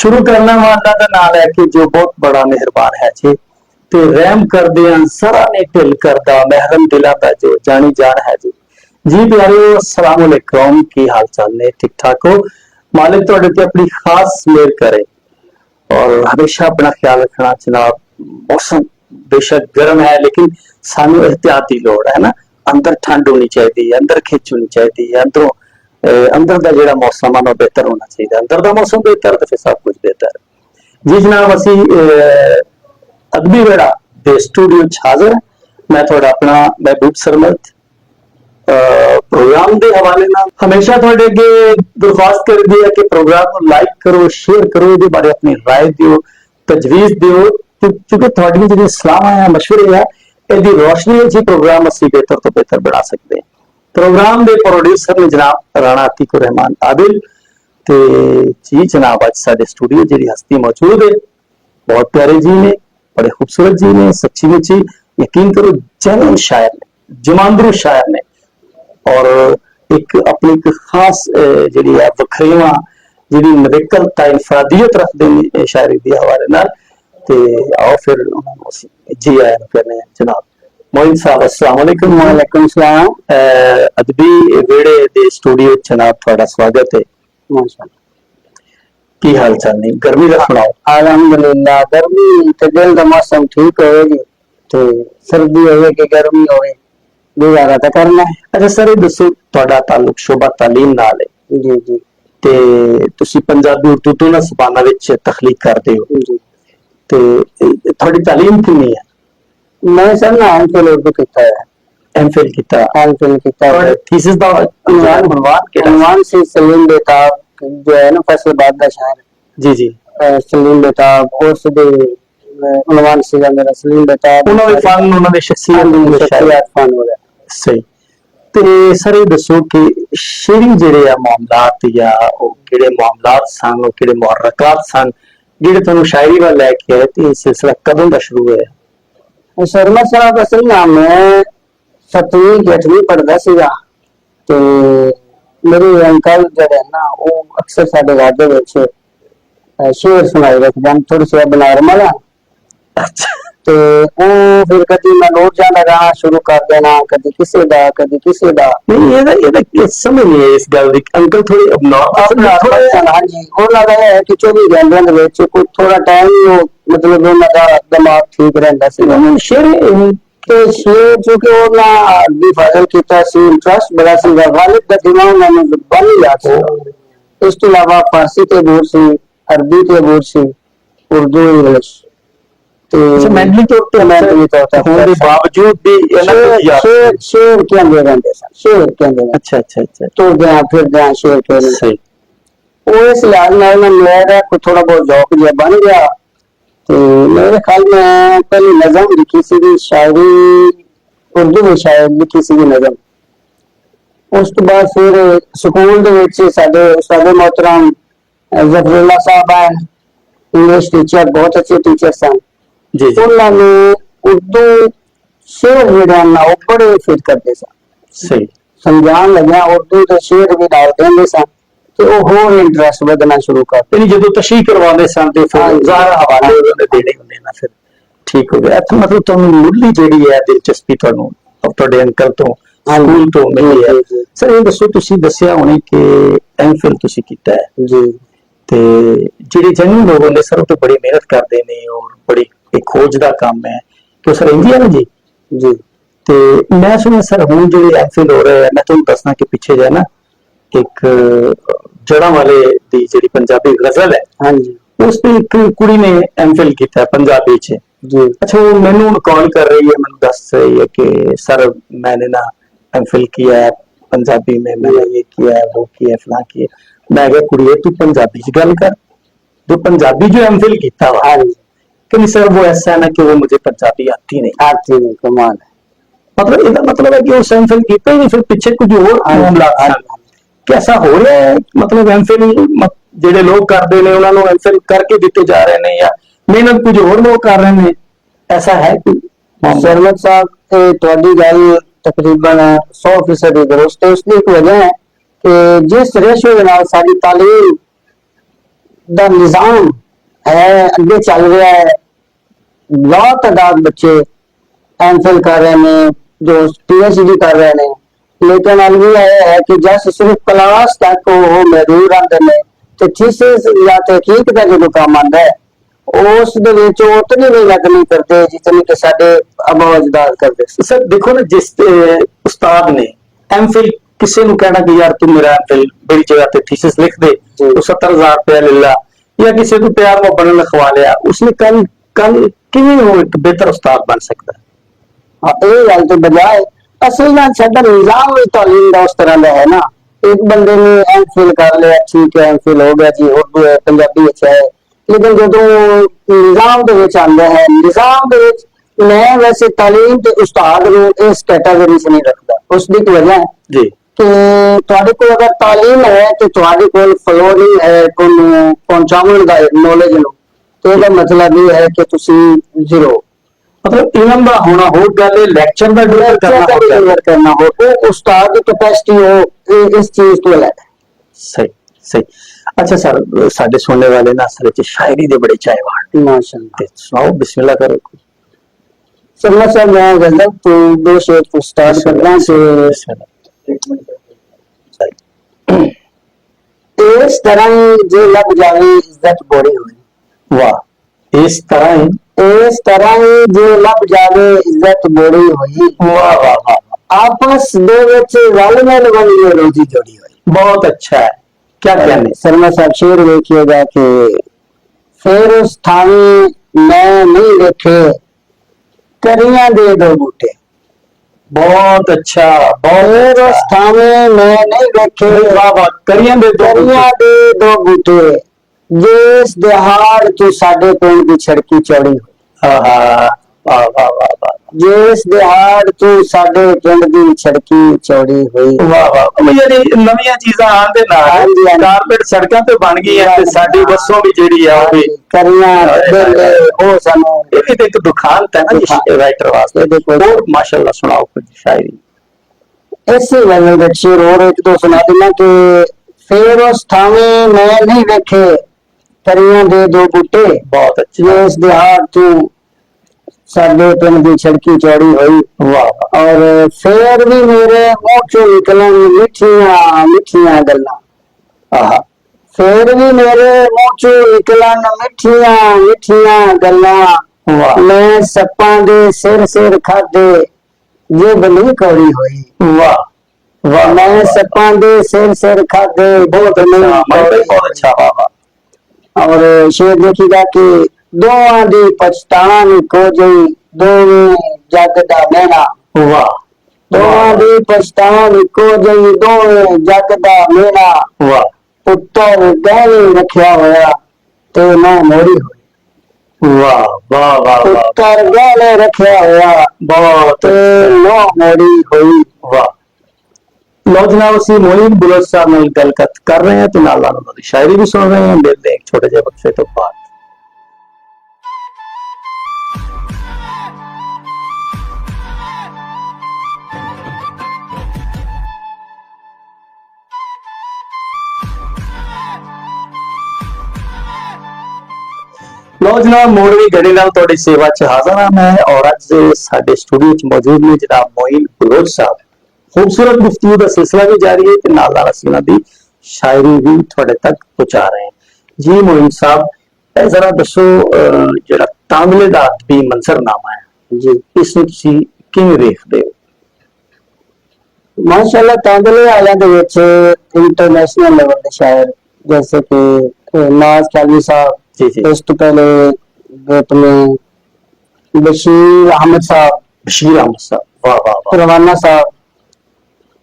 शुरू करना वाला का नाम है कि जो बहुत बड़ा मेहरबान है जी ते रहम कर दिया सरा ने ढिल करदा महरम दिला दा जो जानी जान है जी। जी प्यारियो अस्सलाम वालेकुम, की हाल चाल ने? ठीक ठाक हो? मालिक तुहाडे ते अपनी खास मेहर करे और हमेशा अपना ख्याल रखना जनाब। मौसम बेशक गर्म है लेकिन सानू एहतियात की लोड़ है ना। अंदर ठंड होनी चाहिए, अंदर खिच होनी चाहिए, अंदरों अंदर का जो मौसम है बेहतर होना चाहिए। अंदर का मौसम बेहतर तो फिर सब कुछ बेहतर है जी। जनाब असी अदबी वेड़ा दे स्टूडियो हाजिर है। मैं थोड़ा अपना महबूब सरमद प्रोग्राम के हवाले ना हमेशा थोड़े अगे दरख्वास्त कर दी है कि प्रोग्राम को लाइक करो, शेयर करो, ये बारे अपनी राय दियो, तजवीज दियो, क्योंकि थोड़ी जी सलाह है, मशवरे है, यदि रोशनी जी प्रोग्राम असी बेहतर तो बेहतर बना सकते हैं। प्रोग्राम के प्रोड्यूसर ने जनाब राणा अतीक रहमान आदिल ते जी जनाब अज साडे स्टूडियो जी हस्ती मौजूद है, बहुत प्यारे जी ने, बड़े खूबसूरत जी ने, सच्ची मुची यकीन करो जैन शायर ने, जमांदरू शायर ने और एक अपनी एक खास जी है वखरेवा जी नवेकलता इंफरादियत रखते हैं शायरी के हवाले नाल। ते आओ फिर जी आया करने जनाब मोइन साहब अस्सलाम वालेकुम। वालेकुम सलाम। अदबी वेड़े दे स्टूडियो जनाब थोड़ा स्वागत है। माशाअल्लाह, की हाल चाल नहीं? गर्मी का सुनाओ। अल्हम्दुलिल्लाह, गर्मी ते दिल का मौसम ठीक होगी तो सर्दी होवे कि गर्मी होवे गुजारा तो करना है। अच्छा सर ये दसो थोड़ा ताल्लुक शोभा तालीम नाल है जी जी ते तुसी पंजाबी उर्दू दोनों ज़बानां विच तखलीक करदे हो जी। ते थोड़ी तालीम कितनी है? मैं सर ना एमफिल उर्दू किया है। एमफिल कीता, एमफिल किया और थीसिस दा उन्वान से सलीम बेताब जो है ना फैसलाबाद का शहर। जी जी सलीम बेताब और से उन्वान से मेरा सलीम बेताब उन्होंने फन उन्होंने शख्सियत फन हो गया सही। ते सर ये दसो कि शेयरिंग जेड़े आ मामलात या ਉਹ ਕਿਹੜੇ ਮਾਮਲਾਤ ਸਨ, ਉਹ ਕਿਹੜੇ ਮੁਹਰਕਾਤ ਸਨ ਜਿਹੜੇ ਤੁਹਾਨੂੰ ਸ਼ਾਇਰੀ ਵੱਲ ਲੈ ਕੇ ਆਏ ਤੇ ਇਹ ਸਿਲਸਿਲਾ ਕਦੋਂ ਦਾ ਸ਼ੁਰੂ ਹੋਇਆ? शर्मा साहब असल ना मैं 7वीं 8वीं पढ़ता सीगा ते मेरे अंकल जड़े ना वो अक्सर साडे घर दे विच शेर सुनाई रखदे हैं, थोड़ी सी बनॉर्मल है। अच्छा ते वो फिर कभी मैं नोट जाना गाना शुरू कर देना, कभी किसी दा नहीं ये समझ नहीं है इस गल दी। अंकल थोड़ी अब हाँ जी वो लगा है कि 24 घंटे दे विच कोई थोड़ा टाइम वो मतलब उन्हां दा दिमाग ठीक रहंदा सी। शेर तो शेर जो कि वो ना अरबी फाजल कीता सी, इंटरेस्ट बड़ा सी, गालिब दा दिमाग मैंने बन लिया था। इस तो अलावा फारसी ते बोल सी, अरबी ते बोल सी, उर्दू इंग्लिश मेंटली तौर पे होने के बावजूद भी शेर शेर क्या दे रहे सन, शेर क्या दे। अच्छा अच्छा अच्छा तो गया फिर गया शेर के सही वो इस लिहाज में मेरा को थोड़ा बहुत जौक जो बन गया। तो मेरे ख्याल में पहली नज़म लिखी सी शायरी उर्दू में शायद लिखी सी नज़म। उस तो बाद फिर स्कूल दे विच साडे उस्ताद मोहतरम ज़फरुल्लाह साहब है, इंग्लिश टीचर, बहुत अच्छे टीचर सन जी जी उन्होंने उर्दू शेर जेड़ा ना वो बड़े फिट करते सन, सही समझान लग्या उर्दू के शेर भी डाल देंगे सन तो वो होर इंटरेस्ट बढ़ना शुरू कर। यानी जो तशरीह करवाने सन ते फिर ज़ाहिर हवाले उन्होंने देने होंगे ना फिर ठीक हो गया। इत्थों मतलब तुहानू मुढ़ली जेड़ी है दिलचस्पी तुहानू तुहाडे अंकल तो स्कूल तो मिली है। सर ये दसो तुसी दस्सिया होने कि एमफिल तुसी कीता है जी ते जेडे जन्नू लोग होंदे सर तो बड़ी मेहनत करते हैं और बड़ी एक खोज का काम है कि सर इंजी है ना जी जी। ते मैं सुनिया सर हुण जो एमफिल हो रहा है मैं तुहानू दसना कि पिछे जो है ना एक जड़ा वाले दी जेडी पंजाबी गजल है हाँ जी उस पे एक कुड़ी ने एमफिल किया पंजाबी च जी। अच्छा वो मैनू कॉल कर रही है, मैनू दस रही है कि सर मैंने ना एमफिल किया है पंजाबी में, मैंने ये किया है वो किया है फला किया। मैं क्या कुड़िए तू पंजाबी च गल कर, तो पंजाबी जो एमफिल किया हाँ जी कि सर वो ऐसा है ना कि वो मुझे पंजाबी आती नहीं। कमाल है। मतलब इसका मतलब है कि उस एमफिल किया ही फिर पीछे कुछ और मामला कैसा हो रहा है। मतलब एमफिल जेडे लोग करते हैं उन्होंने एमफिल करके दिते जा रहे हैं या मेहनत कुछ और लोग कर रहे हैं, ऐसा है कोई? सरमद साहब तुहाडी गल तकरीबन 100% दुरुस्त है। उसकी एक वजह है कि जिस रेशो के नाल साडी तालीम ਦਾ ਨਿਜ਼ਾਮ ਹੈ ਅੱਗੇ ਚੱਲ ਰਿਹਾ ਹੈ। ਬਹੁਤ ਤਾਦਾਦ ਬੱਚੇ ਐਮਫਿਲ ਕਰ ਰਹੇ ਨੇ, ਜੋ PhD ਕਰ ਰਹੇ ਨੇ, ਲੇਕਿन अलविदा ਇਹ ਹੈ ਕਿ ਜਸ ਸਿਰਫ ਕਲਾਸ ਤੱਕ ਉਹ ਮਹਿਦੂਦ ਰਹਿੰਦੇ ਨੇ ਤੇ ਥੀਸਿਸ ਜਾਂ ਤਹਿਕੀਕ ਦਾ ਜਦੋਂ ਕੰਮ ਆਉਂਦਾ ਹੈ ਉਸ ਦੇ ਵਿੱਚ ਉਹ ਉਤਨੀ ਮਿਹਨਤ ਨਹੀਂ ਕਰਦੇ ਜਿਤਨੀ ਕਿ ਸਾਡੇ ਆਬਾ ਅਜਦਾਦ ਕਰਦੇ ਸੀ। ਸਰ ਦੇਖੋ ਨਾ, ਜਿਸ ਉਸਤਾਦ ਨੇ ਐਮਫਿਲ ਕਿਸੇ ਨੂੰ ਕਹਿਣਾ ਕਿ ਯਾਰ ਤੂੰ ਮੇਰਾ ਐਮਫਿਲ ਬੜੀ ਜਗ੍ਹਾ ਤੇ ਥੀਸਿਸ ਲਿਖ ਦੇ, ਉਹ 70,000 ਰੁਪਇਆ ਲੈ ਲਾ, ਜਾਂ ਕਿਸੇ ਨੂੰ ਪਿਆਰ ਮੁਹੱਬਤ ਲਿਖਵਾ ਲਿਆ, ਉਸਨੇ ਕੱਲ ਕਿਵੇਂ ਉਹ ਇੱਕ ਬਿਹਤਰ ਉਸਤਾਦ ਬਣ ਸਕਦਾ ਹੈ? ਇਹ ਗੱਲ ਤੋਂ ਬਜਾਏ ਅਸਲ ਨਾਲ ਸਾਡਾ ਨਿਜ਼ਾਮ ਵੀ ਤਾਲੀਮ ਦਾ ਉਸ ਤਰ੍ਹਾਂ ਦਾ ਹੈ ਨਾ। ਇੱਕ ਬੰਦੇ ਨੇ ਐਮਫਿਲ ਕਰ ਲਿਆ, ਠੀਕ ਹੈ, ਐਮਫਿਲ ਹੋ ਗਿਆ ਜੀ, ਉਰਦੂ ਹੈ, ਪੰਜਾਬੀ ਵਿੱਚ ਹੈ, ਲੇਕਿਨ ਜਦੋਂ ਨਿਜ਼ਾਮ ਦੇ ਵਿੱਚ ਆਉਂਦਾ ਹੈ, ਨਿਜ਼ਾਮ ਦੇ ਵਿੱਚ ਮੈਂ ਵੈਸੇ ਤਾਲੀਮ ਤੇ ਉਸਤਾਦ ਨੂੰ ਇਸ ਕੈਟਾਗਰੀ 'ਚ ਨਹੀਂ ਰੱਖਦਾ। ਉਸ ਦੀ ਕੀ ਵਜ੍ਹਾ ਹੈ ਜੀ ਕਿ ਤੁਹਾਡੇ ਕੋਲ ਅਗਰ ਤਾਲੀਮ ਹੈ ਤੇ ਤੁਹਾਡੇ ਕੋਲ ਫਲੋ ਨਹੀਂ ਹੈ ਉਹਨੂੰ ਪਹੁੰਚਾਉਣ ਦਾ ਨੌਲੇਜ ਨੂੰ, ਤੇ ਇਹਦਾ ਮਤਲਬ ਇਹ ਹੈ ਕਿ ਤੁਸੀਂ ਜ਼ੀਰੋ। ਮਤਲਬ ਇਲਮ ਦਾ ਹੋਣਾ ਹੋਰ ਗੱਲ ਹੈ, ਲੈਕਚਰ ਦਾ ਡਿਲੀਵਰ ਕਰਨਾ ਹੋ, ਉਹ ਉਸਤਾਦ ਦੀ ਕੈਪੈਸਿਟੀ ਹੋ ਇਸ ਚੀਜ਼ ਤੋਂ ਅਲੱਗ ਹੈ। ਸਹੀ ਸਹੀ। ਅੱਛਾ ਸਰ, ਸਾਡੇ ਸੁਣਨੇ ਵਾਲੇ ਨਾ ਅਸਲ ਵਿੱਚ ਸ਼ਾਇਰੀ ਦੇ ਬੜੇ ਚਾਹਵਾਨ, ਮਾਸ਼ਾਅੱਲਾ, ਤੇ ਸੁਣਾਓ, ਬਿਸਮਿल्लाह करो। समझ सर मैं गजल तो दो शेर को स्टार्ट करना से इस तरह जो लग जावे इज्जत बोरी हुई। वाह, इस तरह जो लग जावे इज्जत बोरी हुई। वाह वाह वाह, आपस दे विच रल मिल बनी रोजी जोड़ी हुई। बहुत अच्छा है। क्या कहने शर्मा साहब शेर देखिएगा कि फिर उस थाने मैं नहीं देखे करियां दे दो बूटे। बहुत अच्छा, फिर उस थाने मैं नहीं देखे वाह वाह, करियां दे दो बूटे जिस दिहाड़ तू साडे पिंड दी छड़की चौड़ी हुई। वाह वाह वाह वाह, जिस दिहाड़ तू साडे पिंड दी छड़की चौड़ी हुई। वाह वाह, यानी नवीਆਂ ਚੀਜ਼ਾਂ ਆਉਣ ਦੇ ਨਾਲ ਕਾਰਪੇਟ ਸੜਕਾਂ ਤੇ ਬਣ ਗਈ ਹੈ ਤੇ ਸਾਡੀ ਬੱਸੋਂ ਵੀ ਜਿਹੜੀ ਆ ਉਹ ਵੀ ਕਰੀਆਂ ਦੇ ਉਹ ਸਾਨੂੰ ਇਹ ਵੀ ਇੱਕ ਦੁਖਾਨ ਹੈ ਨਾ ਜੀ ਰਾਈਟਰ ਵਾਸਤੇ। ਹੋਰ ਮਾਸ਼ਾਅੱਲਾ ਸੁਣਾਓ ਕੁਝ ਸ਼ਾਇਰੀ। ऐसे गजल का शेर और एक दो सुना देना कि फिर उस थावे मैं नहीं देखे करियां दे दो बूटे। बहुत अच्छे। जिस दिहाड़ तू साडे पिंड दी छड़की चौड़ी हुई। वाह, और फिर भी मेरे मुंह चों निकलन मिठियां मिठियां गल्लां। आहा, फिर भी मेरे मुंह चों निकलन मिठियां मिठियां गल्लां। वाह मैं सप्पां दे सिर खादे ये बनी कौड़ी हुई। वाह वाह, मैं सप्पां दे सिर खादे बहुत अच्छा, बहुत अच्छा। वाह वाह, और शेर देखिएगा कि दोवां दी पछतान को जई दोवें जग दा मेना। वाह, दोवां दी पछतान को जई दोवें जग दा मेना। वाह पुत्तर गहने रखिया होया ते ना मोरी हुई। वाह वाह वाह, पुत्तर गहने रखिया होया बहुत ते ना मोरी हुई। वाह। ਲਓ ਜਨਾਬ, ਅਸੀਂ ਮੋਇਨ ਬੁਲਟ ਸਾਹਿਬ ਨਾਲ ਗੱਲ ਕਰ ਰਹੇ ਹਾਂ ਤੇ ਨਾਲ ਨਾਲ ਉਹਨਾਂ ਦੀ ਸ਼ਾਇਰੀ ਵੀ ਸੁਣ ਰਹੇ ਹਾਂ। ਮਿਲਦੇ ਇੱਕ ਛੋਟੇ ਜਿਹੇ ਵਕਫੇ ਤੋਂ ਬਾਅਦ। ਲਓ ਜਨਾਬ, ਮੋੜਵੀ ਘੜੀ ਨਾਲ ਤੁਹਾਡੀ ਸੇਵਾ 'ਚ ਹਾਜ਼ਰ ਹਾਂ ਮੈਂ, ਔਰ ਅੱਜ ਸਾਡੇ ਸਟੂਡੀਓ 'ਚ ਮੌਜੂਦ ਨੇ ਜਨਾਬ ਮੋਇਨ ਬੁਲਟ ਸਾਹਿਬ। खूबसूरत गुफ्तगू का सिलसिला भी जारी है कि नाल असीं उन्हां दी शायरी भी तुहाडे तक पहुंचा रहे हैं। जी मोइन साहब, जरा दसो जिहड़ा तांगले दा अदबी मंजरनामा है जी, इसनूं तुसीं किवें देखदे हो? माशाअल्लाह तांगले वालियां दे विच इंटरनेशनल लेवल दे शायर जैसे कि नाज कालवी साहब, जी जी, इस तो पहले अपने बशीर अहमद साहब, वाह वाह वाह, रवाना साहब,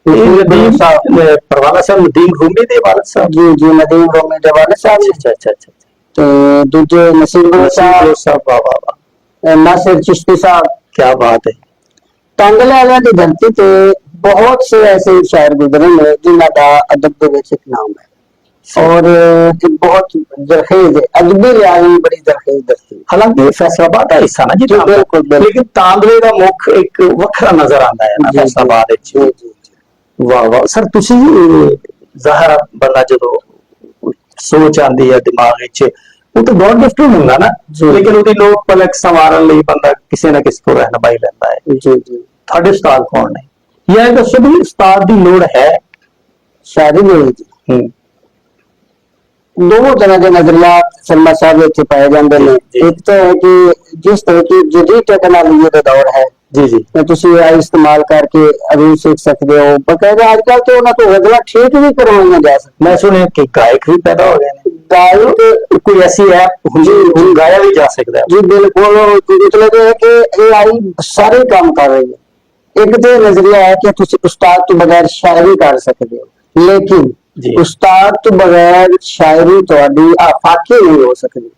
परवाना साहब नदीम रूमी दे वालिद साहब। जी जी, नदीम रूमी दे वालिद साहब। अच्छा अच्छा अच्छा, ते दूजे नसीब साहब, वाह वाह वाह, नासिर चिश्ती साहब। क्या बात है। तांगले वालियां दी धरती ते बहुत से ऐसे शायर गुजरे ने जिन्हां दा अदब दे विच एक नाम है और बहुत जरखेज है, अदबी लिहाज में बड़ी जरखेज धरती। हालांकि फैसलाबाद का हिस्सा ना जी, बिल्कुल, लेकिन तांगले का मुख एक वखरा नजर आता है ना फैसलाबाद विच। जी जी, वाह वाह सर, तुसी ज़ाहिर बंदा जो ਸੋਚ ਆਉਂਦੀ ਹੈ ਦਿਮਾਗ ਵਿੱਚ, ਉਹ ਤਾਂ ਗੋਡ ਗਿਫਟ ਹੁੰਦਾ ਨਾ, ਲੇਕਿਨ ਉਹਦੀ ਲੋਕ ਪਲਕ ਸੰਵਾਰਨ ਲਈ ਬੰਦਾ ਕਿਸੇ ਨਾ ਕਿਸੇ ਕੋਲ ਰਹਿਨਮਾਈ ਲੈਂਦਾ ਹੈ। ਜੀ ਜੀ। ਤੁਹਾਡੇ ਉਸਤਾਦ ਕੌਣ ਨੇ, ਜਾਂ ਇਹ ਦੱਸੋ ਵੀ ਉਸਤਾਦ ਦੀ ਲੋੜ ਹੈ? ਸ਼ਾਇਦ ਨਹੀਂ ਜੀ। दोनों तरह के नजरियात शर्मा साहब इतने पाए जाते हैं। एक तो है कि जिस तरह की जदीद टेक्नोलॉजी का दौर है जी जी, तुम AI इस्तेमाल करके अभी सीख सकते हो। बकायदा आजकल तो उन्होंने गजला ठीक भी करवाइया जा सकती। मैं सुने कि गायक भी पैदा हो गए हैं, गायक कोई ऐसी ऐप हुन गाया भी जा सकता है? जी बिल्कुल। मतलब है कि AI सारे काम कर रही है। एक तो नजरिया है कि तुम उस्ताद तो बगैर शायरी कर सकते हो, लेकिन उस्ताद तो बगैर शायरी थोड़ी आफाकी नहीं हो सकती।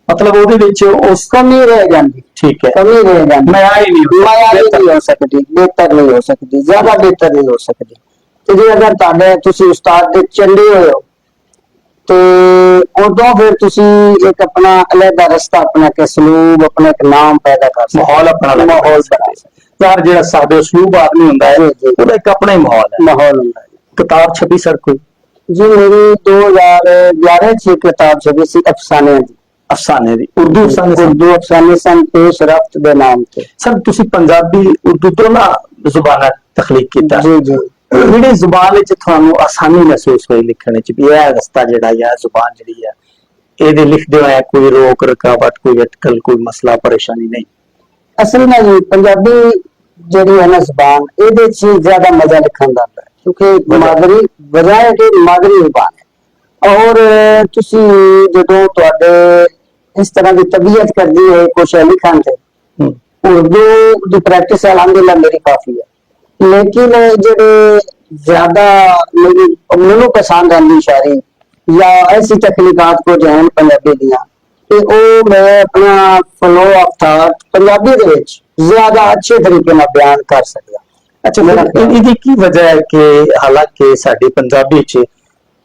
मतलब ਉਹਦੇ ਵਿੱਚ ਉਸ कमी रह जाती। ठीक है, कमी रह जाती, मयारी नहीं हो सकती, बेहतर नहीं हो सकती, ज्यादा बेहतर नहीं हो सकती। तो जी अगर तुहाडे तुसी उस्ताद दे चंडे होए हो तो उदों फिर तुसी एक अपना अलग रस्ता, अपना एक सलूब, अपना एक नाम पैदा कर सकते, माहौल अपना माहौल बना सकते। यार जेड़ा सादे उसलूब आदमी हुंदा है ਉਹਦਾ ਇੱਕ ਆਪਣਾ ਹੀ ਮਾਹੌਲ ਹੈ। माहौल हुंदा है। किताब छपी सर कोई? जी मेरी 2011 च किताब छपी सी अफसाने दी। अफसाने दी उर्दू अफसाने? उर्दू अफसाने सन पेश रफ्त दे नाम ते। सर तुसी पंजाबी उर्दू तो ना जुबाना तखलीक कीता जी जी। ਜਿਹੜੀ ਜ਼ੁਬਾਨ ਵਿੱਚ ਤੁਹਾਨੂੰ ਆਸਾਨੀ ਮਹਿਸੂਸ ਹੋਈ ਲਿਖਣ ਵਿੱਚ, ਵੀ ਇਹ ਰਸਤਾ ਜਿਹੜਾ ਹੈ, ਜ਼ੁਬਾਨ ਜਿਹੜੀ ਹੈ, ਇਹਦੇ ਲਿਖਦੇ ਹੋਏ ਕੋਈ ਰੋਕ ਰਕਾਵਟ, ਕੋਈ ਅਟਕਲ, ਕੋਈ ਮਸਲਾ ਪਰੇਸ਼ਾਨੀ ਨਹੀਂ? असल में जी पंजाबी ਜਿਹੜੀ है ना जुबान ਇਹਦੇ ਚ ज्यादा मजा लिखण ਦਾ है, क्योंकि मादरी वजह है कि मादरी जुबान है। और तुसी ਜਦੋਂ ਤੁਹਾਡੇ इस तरह की तबीयत करदी है कुछ लिखण ते, उर्दू की प्रैक्टिस अल्हम्दुलिल्लाह मेरी काफी है, लेकिन जेडे ज्यादा मैनू पसंद आंदी शायरी या ऐसी तकलीफात को जो हैं पंजाबी दियां, ते ओ मैं अपना फ्लो ऑफ थॉट पंजाबी दे विच ज्यादा अच्छे तरीके नाल बयान कर सकदा। अच्छा, ਇਹਦੀ ਕੀ ਵਜ੍ਹਾ ਹੈ ਕਿ ਹਾਲਾਂਕਿ ਸਾਡੀ ਪੰਜਾਬੀ ਚ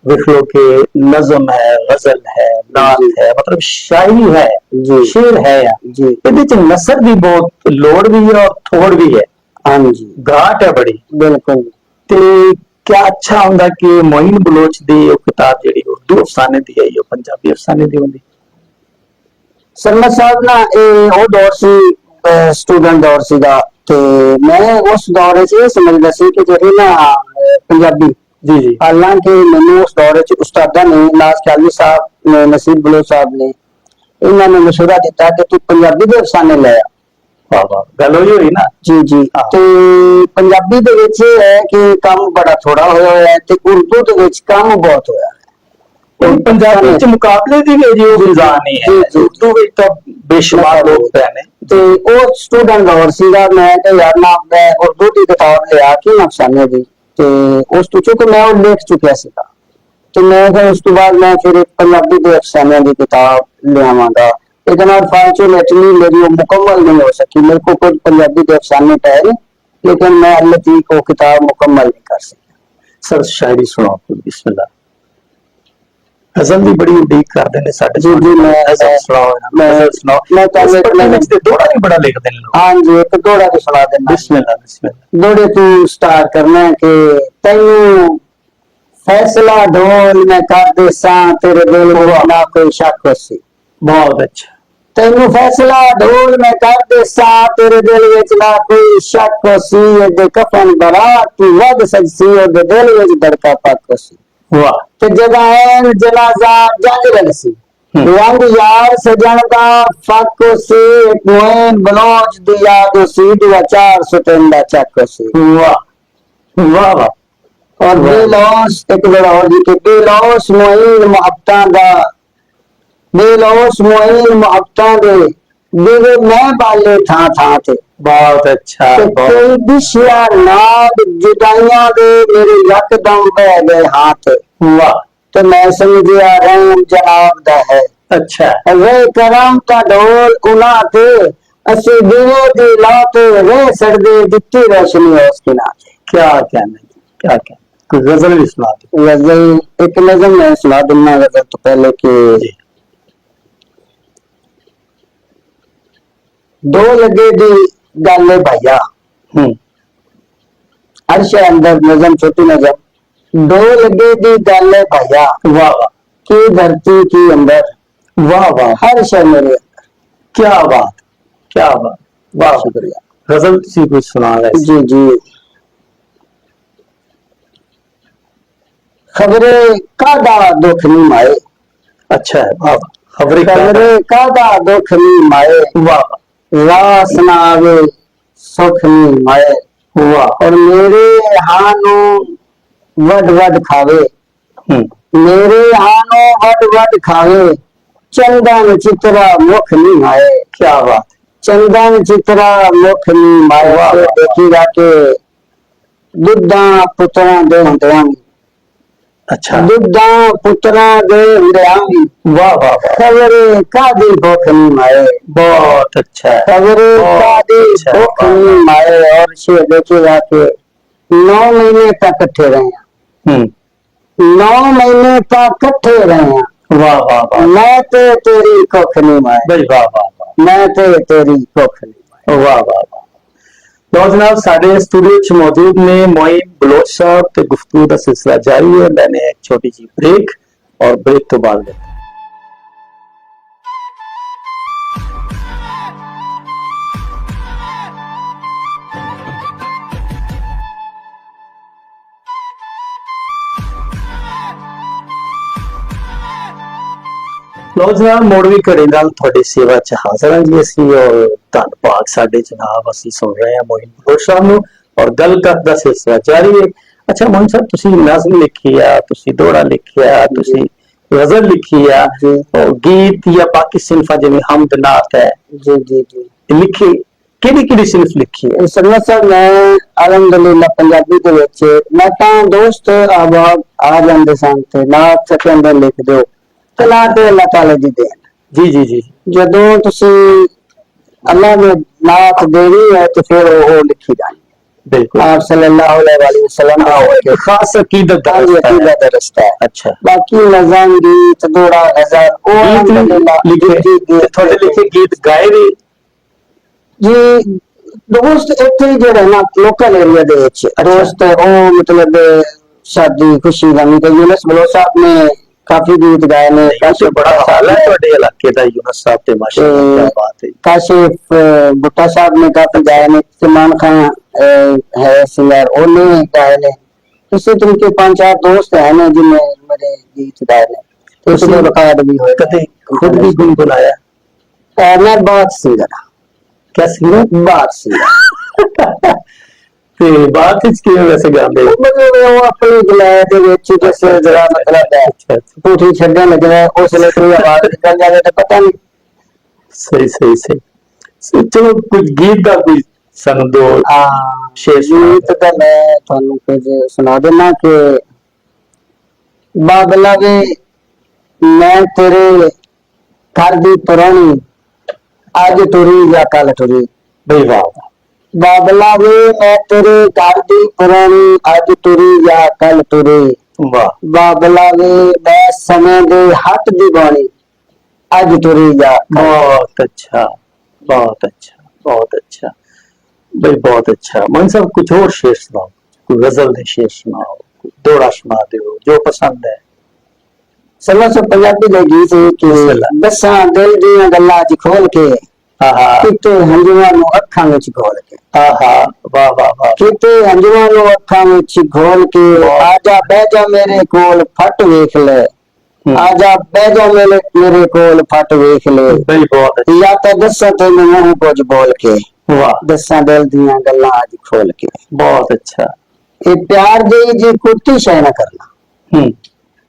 देख लो कि नज़म है, गजल है, नात है, मतलब शायरी है, शेर है, ਇਹਦੇ ਚ नसर भी बहुत, लोड़ भी है और थोड़ भी है। हाँ जी, घाट है बड़ी। बिल्कुल। ते क्या अच्छा हुंदा कि मोइन बलोच दी ਉਹ किताब ਜਿਹੜੀ उर्दू अफसाने दी है, ਉਹ पंजाबी अफसाने दी ਹੁੰਦੀ? शर्मा साहब ना ਉਹ ਦੌਰ ਸੀ, ਸਟੂਡੈਂਟ ਦੌਰ ਸੀਗਾ, ਤੇ ਮੈਂ ਉਸ ਦੌਰ ਵਿੱਚ ਇਹ ਸਮਝਦਾ ਸੀ ਕਿ ਜਿਹੜੇ ਨਾ ਪੰਜਾਬੀ जी जी, हालांकि मैंने उस दौर च उस्तादा ने नाज ख्याली साहब ने, नसीब बलोच साहब ने, इन्होंने मशवरा दिता कि तू पंजाबी दे अफसाने ले आ। वाह वाह, गल होई ना? जी जी। ते पंजाबी दे विच है कि काम बड़ा थोड़ा होया है, ते उर्दू दे विच काम बहुत होया है। पंजाबी च मुकाबले दी भी जो मिजान नहीं है, उर्दू विच तो बेशुमार लोग पैने। ते ओ स्टूडेंट दौर सीगा, मैं कि यार ना मैं उर्दू दी किताब ले आ के अफसाने दी, ਤੇ ਉਸ ਤੋਂ ਚੁੱਕ ਮੈਂ ਉਹ ਲਿਖ ਚੁੱਕਿਆ ਸੀਗਾ, ਤੇ ਮੈਂ ਫਿਰ ਉਸ ਤੋਂ ਬਾਅਦ ਮੈਂ ਫਿਰ ਪੰਜਾਬੀ ਦੇ ਅਫਸਾਨਿਆਂ ਦੀ ਕਿਤਾਬ ਲਿਆਵਾਂਗਾ। लेकिन अनफॉर्चुनेटली मेरी वो मुकम्मल नहीं हो सकी। मेरे को कुछ पंजाबी के अफसाने पहले, लेकिन मैं अल्लाह की को किताब मुकम्मल नहीं कर सकी। सर शायरी सुनाओ बिस्मिल्लाह। गजल भी बड़ी उड़ीक करते हैं साडे। जी जी, मैं गजल सुनाओ, गजल सुनाओ। मैं तो पढ़ने में ते थोड़ा नहीं बड़ा लिख देने लोग। हां जी, एक थोड़ा भी सुना देना। बिस्मिल्लाह बिस्मिल्लाह। दोड़े तू स्टार्ट करना है कि तैनू फैसला ढोल में कर दे सा, तेरे दिल में ना कोई शक होसी। बहुत अच्छा। तैनू फैसला ढोल में कर दे सा, तेरे दिल विच ना कोई शक होसी। दे कफन बरात तू वध सजसी, दे दिल विच धड़का पक होसी। वाह। ते जगाएं जनाजा जंग लगसी, रंग यार सजन दा फक होसी। मोइन बलोच दी याद होसी, दुआ 403 दा चक होसी। वाह वाह वाह। और बेलौस एक बड़ा और जी के बेलौस मोइन मुहब्बतां दा, बेलौस मोइन मुहब्बतां दे दिवे मैं बाले थां थां ते। बहुत अच्छा। कोई दिशिया नाद जुदाइयां दे मेरे यकदम बह गए हाथ। वाह। तो मैं समझिया रैन जनाब दा है। अच्छा। वे करम का ढोल उना ते, असी दिवे दी लाते वे सड़दे दित्ती रोशनी उसके नाते। क्या कहना, क्या कहना। कोई गजल भी सुना दो। गजल एक नज़म मैं सुना दूंगा। गजल तो पहले के दो लगे दी गाले भैया, हर शे अंदर नज़म छोटी नज़म। दो लगे दी गाले भैया, वाह वाह। की धरती की अंदर वाह वाह, हर शय मेरे अंदर। क्या बात, क्या बात, वाह। शुक्रिया गजल सी कुछ सुना रहे जी जी। खबरे कादा दुख नहीं माए, अच्छा है, वाह। खबरें खबरे कादा दुख नहीं माए, वाह वासना आवे सुख नहीं माए। वाह। और मेरे हानो वड वड खावे, मेरे हानो वड वड खावे, चंदन चित्रा मुख नहीं माए। क्या बात, चंदन चित्रा मुख नहीं माए। वाह। देखिएगा कि दुधा पुत्रा दे हुंदियां, अच्छा, दुधा पुत्रा दे हुंदियां, वाह वाह वाह, खबरे कादी भुख नहीं माए, बहुत अच्छा है, खबरे बहुत कादी अच्छा है, भुख वाह, नहीं माए। और से देखिएगा कि 9 महीने तक इकट्ठे रहे हैं, 9 महीने तक इकट्ठे रहे हैं। वाह वाह वाह, मैं तो तेरी कुख नहीं माए, भाई वाह वाह वाह, मैं तो तेरी कुख नहीं माए। वाह वाह वाह। ਲਓ ਜਨਾਬ, ਸਾਡੇ ਸਟੂਡੀਓ 'ਚ ਮੌਜੂਦ ਨੇ ਮੋਇਨ ਬਲੋਚ ਸਾਹਿਬ ਤੇ ਗੁਫ਼ਤਗੂ ਦਾ ਸਿਲਸਿਲਾ ਜਾਰੀ ਹੈ। ਲੈਣੇ ਇੱਕ ਛੋਟੀ ਜਿਹੀ ਬ੍ਰੇਕ ਔਰ ਬ੍ਰੇਕ ਤੋਂ ਬਾਅਦ ਲਓ ਜਨਾਬ, ਮੋੜ ਵੀ ਘੜੀ ਨਾਲ ਤੁਹਾਡੀ ਸੇਵਾ 'ਚ ਹਾਜ਼ਰ ਹਾਂ ਜੀ ਅਸੀਂ। ਔਰ ਧੰਨਵਾਦ ਸਾਡੇ ਜਨਾਬ, ਅਸੀਂ ਸੁਣ ਰਹੇ ਹਾਂ ਮੋਇਨ ਬਲੋਚ ਸਾਹਿਬ ਨੂੰ ਔਰ ਗੱਲ ਦਾ ਸਿਲਸਿਲਾ ਜਾਰੀ ਹੈ। ਅੱਛਾ ਮੋਇਨ ਸਾਹਿਬ, ਤੁਸੀਂ ਨਜ਼ਮ ਲਿਖੀ ਆ, ਤੁਸੀਂ ਦੋੜਾ ਲਿਖਿਆ, ਤੁਸੀਂ गजल लिखी है, और गीत या बाकी सिनफा जिवें हमद नात है जी जी जी लिखी, ਕਿਹੜੀ ਸਿਨਫ ਲਿਖੀ ਹੈ? ਸਰਵਤ ਸਾਹਿਬ ਮੈਂ ਅਲਹਮਦੁਲਿਲਾ ਪੰਜਾਬੀ ਦੇ ਵਿੱਚ ਮੈਂ ਤਾਂ ਦੋਸਤ ਆਬਾਦ ਆ ਜਾਂਦੇ ਸਨ ਤੇ ਨਾਤ ਦੇ ਅੰਦਰ ਲਿਖ ਦਿਓ ਤੇ ਨਾ ਤੇ ਅੱਲਾਹ ਤਾਲਾ ਦੀ ਦੇਣ। ਜੀ ਜੀ ਜੀ, ਜਦੋਂ ਤੁਸੀਂ ਅੱਲਾਹ ਨੇ ਨਾਤ ਦੇਣੀ ਹੈ ਤੇ ਫਿਰ ਉਹ ਲਿਖੀ ਜਾਣੀ। बिल्कुल, आप सल्लल्लाहु अलैहि वसल्लम का एक खास अकीदत का अकीदत का रास्ता है। अच्छा, बाकी नज़म गीत दोड़ा नजर ਉਹ ਅਲਹਮਦੁਲਿਲਾ लिखे थोड़े लिखे गीत गाए भी ਜੀ। ਦੋਸਤ ਇੱਥੇ ਜਿਹੜੇ ਨਾ ਲੋਕਲ ਏਰੀਆ ਦੇ ਵਿੱਚ ਦੋਸਤ ਉਹ ਮਤਲਬ ਸ਼ਾਦੀ ਖੁਸ਼ੀ ਦਾ ਮੀਤ ਯੂਨਸ ਬਲੋ ਸਾਹਿਬ ਨੇ ਕਾਫੀ ਗੀਤ ਗਾਏ ਨੇ। काशे बड़ा हाल है ਤੁਹਾਡੇ ਇਲਾਕੇ ਦਾ ਯੂਨਸ ਸਾਹਿਬ ਤੇ ਮਾਸ਼ਾਅੱਲਾ, ਕੀ ਬਾਤ ਹੈ। ਕਾਸ਼ਿਫ ਬੁੱਟਾ ਸਾਹਿਬ ਨੇ ਕਾਫੀ ਗਾਏ ਨੇ। ਸਲਮਾਨ ਖਾਨ है सिंगर ਉਹਨੇ ਗਾਏ ਨੇ। ਇਸੇ ਤਰੀਕੇ 5-4 ਦੋਸਤ ਹੈ ਨੇ ਜਿਨ੍ਹਾਂ ਮੇਰੇ ਗੀਤ ਗਾਏ ਨੇ ਤੇ ਉਸ ਦੇ ਰਿਕਾਰਡ ਵੀ ਹੋਏ। ਕਦੇ ਖੁਦ ਵੀ ਗੁੰਗੁਨਾਇਆ? ਮੈਂ ਬਾਤ ਸਿੰਗਰ ਹਾਂ। ਕਿਆ ਸਿੰਗਰ? ਬਾਤ ਸਿੰਗਰ। ਤੇ ਬਾਤ ਵਿੱਚ ਕਿਵੇਂ ਵੈਸੇ ਗਾਉਂਦੇ? ਮਤਲਬ ਉਹ ਆਪਣੀ ਗਲੇ ਦੇ ਵਿੱਚ ਜਿਸ ਜਿਹੜਾ ਮਤਲਬ ਹੈ ਪੂਠੀ ਛੱਡਣ ਲੱਗਦਾ ਉਸ ਲਈ ਕੋਈ ਆਵਾਜ਼ ਨਿਕਲ ਜਾਵੇ ਤਾਂ ਪਤਾ ਨਹੀਂ। ਸਹੀ ਸਹੀ ਸਹੀ। ਚਲੋ ਕੁਝ ਗੀਤ ਦਾ ਕੋਈ ਸਾਨੂੰ ਦੋ ਸ਼ੇਰ ਗੀਤ ਤਾਂ ਮੈਂ ਤੁਹਾਨੂੰ ਕੁਝ ਸੁਣਾ ਦੇਣਾ ਕਿ ਬਾਬਲਾ ਵੇ ਮੈਂ ਤੇਰੇ ਘਰ ਦੀ ਪੁਰਾਣੀ ਅੱਜ ਤੁਰੀ ਜਾਂ ਕੱਲ ਤੁਰੀ। ਬਈ ਵਾਹ, ਬਾਬਲਾ ਵੇ ਮੈਂ ਤੇਰੇ ਘਰ ਦੀ ਪੁਰਾਣੀ ਅੱਜ ਤੁਰੀ ਜਾਂ ਕੱਲ ਤੁਰੀ। ਵਾਹ, ਬਾਬਲਾ ਵੇ ਮੈਂ ਸਮੇਂ ਦੇ ਹੱਥ ਦੀ ਬਾਣੀ ਅੱਜ ਤੁਰੀ ਜਾਂ बहुत अच्छा, बहुत अच्छा, बहुत अच्छा भाई, बहुत अच्छा। मोहन साहब कुछ और शेर सुनाओ, कोई गजल दे शेर सुनाओ, कोई दोड़ा सुना दो जो पसंद है। समझ पंजाबी दे गीत कि दसां दिल दीयां गल्लां च खोल के किते हंजुआं नूं अखां विच घोल के। वाह वाह वाह, किते हंजुआं नूं अखां विच घोल के आजा बह जा मेरे कोल फट वेख ले, आजा बह जा मेरे कोल फट वेख ले। भाई बहुत अच्छा, या तां दसां तैनूं मूंह कुछ बोल के, वाह, दसां दिल दीयां गल्लां अज खोल के। बहुत अच्छा। ए प्यार दी जी कुर्ती शय ना करना,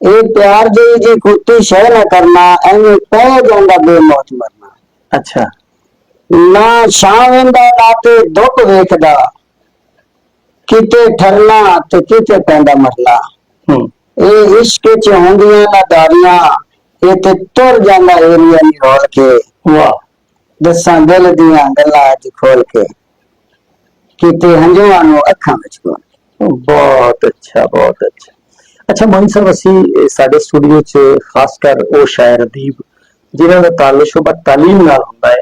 ए प्यार दी जी कुर्ती शय ना करना, एवें पै जांदा बेमौत मरना। अच्छा, ना छां वेंदा ना ते दुख वेखदा, किते ठरना ते किते पैंदा मरला। ए इश्क च होंदियां ना दारियां, ए ते तुर जांदा एरिया निरोल के। वाह, दसां दिल दीयां गल्लां अज खोल के, किते हंजुआं नूं अखां विच घोल के। बहुत अच्छा, बहुत अच्छा। अच्छा मोहन साहब, ਅਸੀਂ ਸਾਡੇ ਸਟੂਡੀਓ 'ਚ ਖਾਸ ਕਰ ਉਹ ਸ਼ਾਇਰ ਅਦੀਬ ਜਿਨ੍ਹਾਂ ਦਾ ਤਾਲੁਕ ਸ਼ੁਬਾ ਤਾਲੀਮ ਨਾਲ ਹੁੰਦਾ ਹੈ,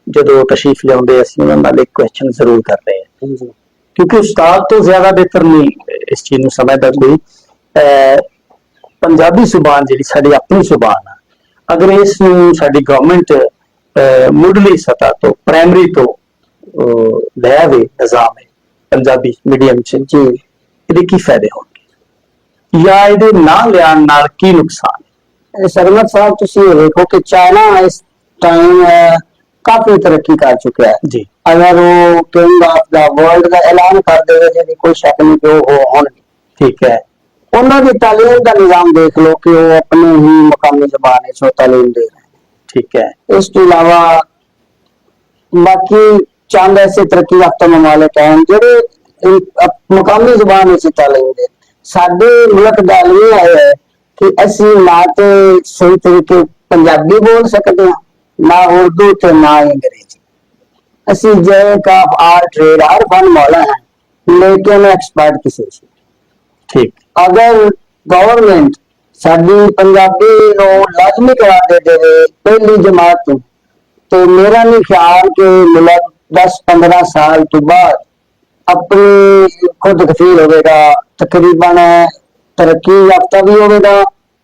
ਜਦੋਂ ਤਸ਼ਰੀਫ ਲਿਆਉਂਦੇ ਅਸੀਂ ਉਹਨਾਂ ਨਾਲ ਇੱਕ ਕੁਐਸਚਨ ਜ਼ਰੂਰ ਕਰ ਰਹੇ ਹਾਂ, ਕਿਉਂਕਿ ਉਸਤਾਦ ਤੋਂ ਜ਼ਿਆਦਾ ਬਿਹਤਰ ਨਹੀਂ ਇਸ ਚੀਜ਼ ਨੂੰ ਸਮਝਦਾ ਕੋਈ। ਪੰਜਾਬੀ ਜ਼ੁਬਾਨ ਜਿਹੜੀ ਸਾਡੀ ਆਪਣੀ ਜ਼ੁਬਾਨ ਆ, ਅਗਰ ਇਸ ਨੂੰ ਸਾਡੀ ਗਵਰਨਮੈਂਟ ਮੁੱਢਲੀ ਸਤਹ ਤੋਂ ਪ੍ਰਾਇਮਰੀ ਤੋਂ ਲੈ ਆਵੇ ਨਿਜ਼ਾਮ ਹੈ ਪੰਜਾਬੀ ਮੀਡੀਅਮ ਚ ਜੀ, ਇਹਦੇ ਕੀ ਫਾਇਦੇ ਹੋਣਗੇ ਜਾਂ ਇਹਦੇ ਨਾ ਲਿਆਉਣ ਨਾਲ ਕੀ ਨੁਕਸਾਨ ਹੈ? सरमत साहब तुसी ये देखो कि चाइना इस टाइम काफी तरक्की कर चुका है जी। अगर वो किंग ऑफ द वर्ल्ड का ऐलान कर देवे जी कोई शक नहीं कि वो होंगे। ठीक है, उन्होंने तालीम का निजाम देख लो कि वो अपने ही मकामी जबान से तालीम दे रहे हैं। ठीक है, इसके अलावा बाकी चंद ऐसे तरक्की याफ्ता ममालिक हैं जो मकामी जबान से तालीम दे। साडे मुल्क दा ये है कि असी ना तो सही तरीके पंजाबी बोल सकते हैं, ना उर्दू ते ना अंग्रेजी। असी जय का आर ट्रेड हर फन मौला है, लेकिन एक्सपर्ट किसी से। ठीक, अगर गवर्नमेंट साडी पंजाबी नो लाजमी करा दे पहली जमात तो मेरा नहीं ख्याल कि मुल्क 10-15 साल तो बाद अपनी खुद कफील होगा, तकरीबन तरक्की याफ्ता भी होगा,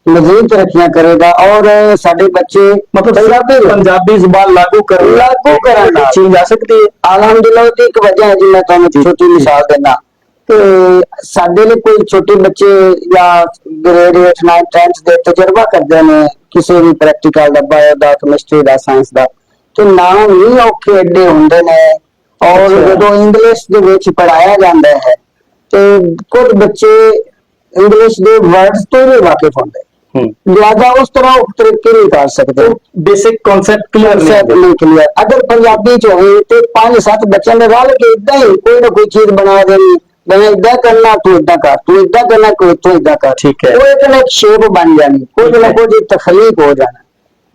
मजीद तरक्कियां करेगा और साडे बच्चे मतलब पंजाबी जुबान लागू करना चीज आ सकती है। अलहमदुलिल्लाह की एक वजह है जी, मैं तुहानू छोटी मिसाल देना कि साडे लिए कोई छोटे बच्चे या ग्रेड 8 9 10 दे तजर्बा करते हैं किसी भी प्रैक्टिकल दा, बायो दा, केमिस्ट्री दा, साइंस दा, तो नाम ही औखे एडे हुंदे ने और जो इंग्लिश दे विच पढ़ाया जाता है तो कुछ बच्चे इंग्लिश दे वर्ड्स तो भी वाकिफ होंगे, ज्यादा उस तरह तरीके नहीं कर सकते, बेसिक कॉन्सेप्ट क्लियर नहीं क्लियर। अगर पंजाबी च होवे ते 5-7 बच्चों ने रल के इदा ही कोई ना कोई चीज बना देनी, मैं इदा करना तू इदा कर, तू इदा करना कोई तू इदा कर, ठीक है, वो एक ना एक शेप बन जानी, कुछ ना कुछ तखलीक हो जाना।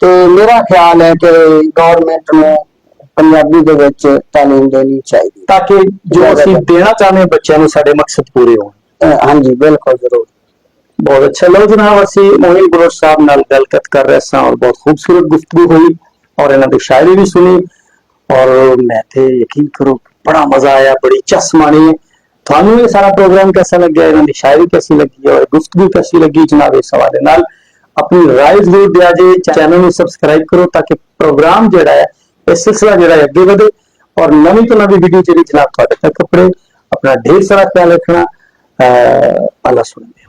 तो मेरा ख्याल है कि गवर्नमेंट ਨੂੰ पंजाबी ਦੇ ਵਿੱਚ ਤਾਲੀਮ ਦੇਣੀ ਚਾਹੀਦੀ ताकि जो ਅਸੀਂ देना चाहते हैं ਬੱਚਿਆਂ ਨੂੰ ਸਾਡੇ मकसद पूरे होਣ। हाँ जी बिल्कुल जरूर। बहुत अच्छा। लो जनाब, असी मोहिन गुरर साहब नाल गलकत कर रहे सा और बहुत खूबसूरत गुफ्तगू हुई और इन्हों की शायरी भी सुनी और मैं थे यकीन करो बड़ा मजा आया, बड़ी चस मानी है। थानू ये सारा प्रोग्राम कैसा लगे, इन्हों की शायरी कैसी लगी और गुफ्तगू कैसी लगी, जनाब इस हवाले नाल अपनी राय जरूर दिया जे। चैनल में सबसक्राइब करो ताकि प्रोग्राम जोड़ा है इस सिलसिला जोड़ा अगे बढ़े और नवी तो नवी वीडियो जी जनाब थोड़े तक अपने अपना ढेर सारा ख्याल रखना। अल्लाह सुने।